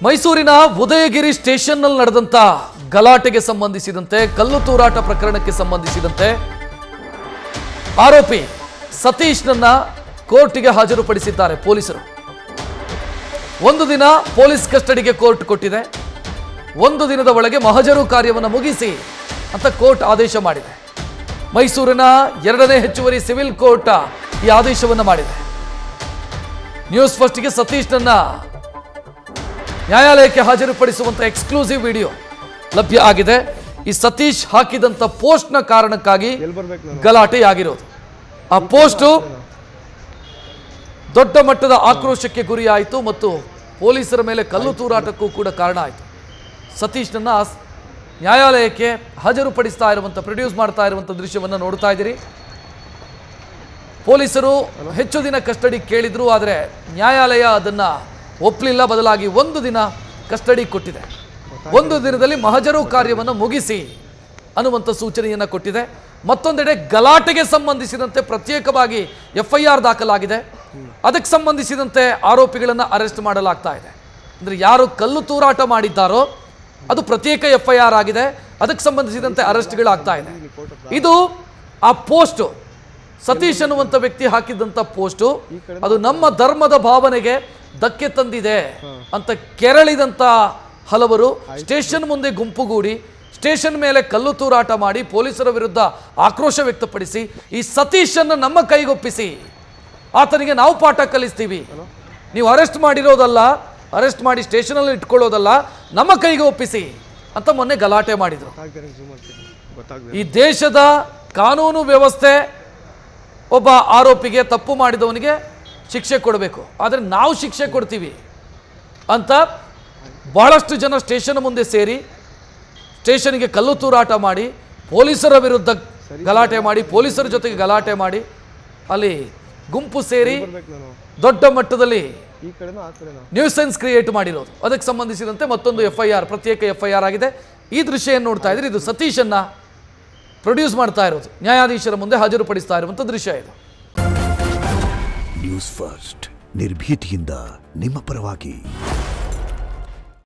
ಮೈಸೂರಿನ ಉದಯಗಿರಿ ಸ್ಟೇಷನ್ನಲ್ಲಿ ನಡೆದಂತ ಗಲಾಟೆಗೆ ಸಂಬಂಧಿಸಿದಂತೆ ಕಲ್ಲು ತೂರಾಟ ಪ್ರಕರಣಕ್ಕೆ ಸಂಬಂಧಿಸಿದಂತೆ ಆರೋಪಿ ಸತೀಶ್ನನ್ನ ಕೋರ್ಟ್ಗೆ ಹಾಜರುಪಡಿಸಿದ್ದಾರೆ ಪೊಲೀಸರು. ಒಂದು ದಿನ ಪೊಲೀಸ್ ಕಸ್ಟಡಿಗೆ ಕೋರ್ಟ್ ಕೊಟ್ಟಿದೆ. ಒಂದು ದಿನದ ಒಳಗೆ ಮಹಜರು ಕಾರ್ಯವನ್ನು ಮುಗಿಸಿ ಅಂತ ಕೋರ್ಟ್ ಆದೇಶ ಮಾಡಿದೆ. ಮೈಸೂರಿನ 2ನೇ ಹೆಚ್ಚುವರಿ ಸಿವಿಲ್ ಕೋರ್ಟ್ ಈ ಆದೇಶವನ್ನು ಮಾಡಿದೆ. ನ್ಯೂಸ್ ಫಸ್ಟ್ಗೆ ಸತೀಶ್ನನ್ನ ನ್ಯಾಯಾಲಯಕ್ಕೆ ಹಾಜರುಪಡಿಸುವಂತ ಎಕ್ಸ್ಕ್ಲೂಸಿವ್ ವಿಡಿಯೋ ಲಭ್ಯ ಆಗಿದೆ. ಈ ಸತೀಶ್ ಹಾಕಿದಂತ ಪೋಸ್ಟ್ನ ಕಾರಣಕ್ಕಾಗಿ ಗಲಾಟೆ ಆಗಿರೋದು. ಆ ಪೋಸ್ಟ್ ದೊಡ್ಡ ಮಟ್ಟದ ಆಕ್ರೋಶಕ್ಕೆ ಗುರಿಯಾಯಿತು ಮತ್ತು ಪೊಲೀಸರ ಮೇಲೆ ಕಲ್ಲು ತೂರಾಟಕ್ಕೂ ಕೂಡ ಕಾರಣ ಆಯಿತು. ಸತೀಶ್ನನ್ನ ನ್ಯಾಯಾಲಯಕ್ಕೆ ಹಾಜರುಪಡಿಸ್ತಾ ಇರುವಂಥ ಪ್ರೊಡ್ಯೂಸ್ ಮಾಡ್ತಾ ಇರುವಂಥ ದೃಶ್ಯವನ್ನು ನೋಡ್ತಾ ಇದ್ದೀರಿ. ಪೊಲೀಸರು ಹೆಚ್ಚು ದಿನ ಕಸ್ಟಡಿ ಕೇಳಿದ್ರು, ಆದರೆ ನ್ಯಾಯಾಲಯ ಅದನ್ನು ಒಪ್ಪಲಿಲ್ಲ. ಬದಲಾಗಿ ಒಂದು ದಿನ ಕಸ್ಟಡಿ ಕೊಟ್ಟಿದೆ. ಒಂದು ದಿನದಲ್ಲಿ ಮಹಜರು ಕಾರ್ಯವನ್ನು ಮುಗಿಸಿ ಅನ್ನುವಂಥ ಸೂಚನೆಯನ್ನು ಕೊಟ್ಟಿದೆ. ಮತ್ತೊಂದೆಡೆ ಗಲಾಟೆಗೆ ಸಂಬಂಧಿಸಿದಂತೆ ಪ್ರತ್ಯೇಕವಾಗಿ FIR ದಾಖಲಾಗಿದೆ. ಅದಕ್ಕೆ ಸಂಬಂಧಿಸಿದಂತೆ ಆರೋಪಿಗಳನ್ನು ಅರೆಸ್ಟ್ ಮಾಡಲಾಗ್ತಾ ಇದೆ. ಅಂದರೆ ಯಾರು ಕಲ್ಲು ತೂರಾಟ ಮಾಡಿದ್ದಾರೋ ಅದು ಪ್ರತ್ಯೇಕ FIR ಆಗಿದೆ. ಅದಕ್ಕೆ ಸಂಬಂಧಿಸಿದಂತೆ ಅರೆಸ್ಟ್ಗಳಾಗ್ತಾ ಇದೆ. ಇದು ಆ ಪೋಸ್ಟು ಸತೀಶ್ ಅನ್ನುವಂಥ ವ್ಯಕ್ತಿ ಹಾಕಿದ್ದಂಥ ಪೋಸ್ಟು ಅದು ನಮ್ಮ ಧರ್ಮದ ಭಾವನೆಗೆ ಧಕ್ಕೆ ತಂದಿದೆ ಅಂತ ಕೆರಳಿದಂಥ ಹಲವರು ಸ್ಟೇಷನ್ ಮುಂದೆ ಗುಂಪುಗೂಡಿ ಸ್ಟೇಷನ್ ಮೇಲೆ ಕಲ್ಲು ತೂರಾಟ ಮಾಡಿ ಪೊಲೀಸರ ವಿರುದ್ಧ ಆಕ್ರೋಶ ವ್ಯಕ್ತಪಡಿಸಿ ಈ ಸತೀಶನ್ನು ನಮ್ಮ ಕೈಗೊಪ್ಪಿಸಿ ಆತನಿಗೆ ನಾವು ಪಾಠ ಕಲಿಸ್ತೀವಿ, ನೀವು ಅರೆಸ್ಟ್ ಮಾಡಿರೋದಲ್ಲ, ಅರೆಸ್ಟ್ ಮಾಡಿ ಸ್ಟೇಷನಲ್ಲಿ ಇಟ್ಕೊಳ್ಳೋದಲ್ಲ, ನಮ್ಮ ಕೈಗೆ ಒಪ್ಪಿಸಿ ಅಂತ ಮೊನ್ನೆ ಗಲಾಟೆ ಮಾಡಿದರು. ಈ ದೇಶದ ಕಾನೂನು ವ್ಯವಸ್ಥೆ ಒಬ್ಬ ಆರೋಪಿಗೆ ತಪ್ಪು ಮಾಡಿದವನಿಗೆ ಶಿಕ್ಷೆ ಕೊಡಬೇಕು, ಆದರೆ ನಾವು ಶಿಕ್ಷೆ ಕೊಡ್ತೀವಿ ಅಂತ ಬಹಳಷ್ಟು ಜನ ಸ್ಟೇಷನ್ ಮುಂದೆ ಸೇರಿ ಸ್ಟೇಷನ್ಗೆ ಕಲ್ಲು ತೂರಾಟ ಮಾಡಿ ಪೊಲೀಸರ ವಿರುದ್ಧ ಗಲಾಟೆ ಮಾಡಿ ಪೊಲೀಸರ ಜೊತೆಗೆ ಗಲಾಟೆ ಮಾಡಿ ಅಲ್ಲಿ ಗುಂಪು ಸೇರಿ ದೊಡ್ಡ ಮಟ್ಟದಲ್ಲಿ ನ್ಯೂಸೆನ್ಸ್ ಕ್ರಿಯೇಟ್ ಮಾಡಿರೋದು. ಅದಕ್ಕೆ ಸಂಬಂಧಿಸಿದಂತೆ ಮತ್ತೊಂದು FIR ಪ್ರತ್ಯೇಕ FIR ಆಗಿದೆ. ಈ ದೃಶ್ಯ ಏನು ನೋಡ್ತಾ ಇದ್ರಿ, ಇದು ಸತೀಶನ್ನ ಪ್ರೊಡ್ಯೂಸ್ ಮಾಡ್ತಾ ಇರೋದು, ನ್ಯಾಯಾಧೀಶರ ಮುಂದೆ ಹಾಜರುಪಡಿಸ್ತಾ ಇರುವಂಥ ದೃಶ್ಯ ಇದು. ನ್ಯೂಸ್ ಫಸ್ಟ್ ನಿರ್ಭೀತಿಯಿಂದ ನಿಮ್ಮ ಪರವಾಗಿ.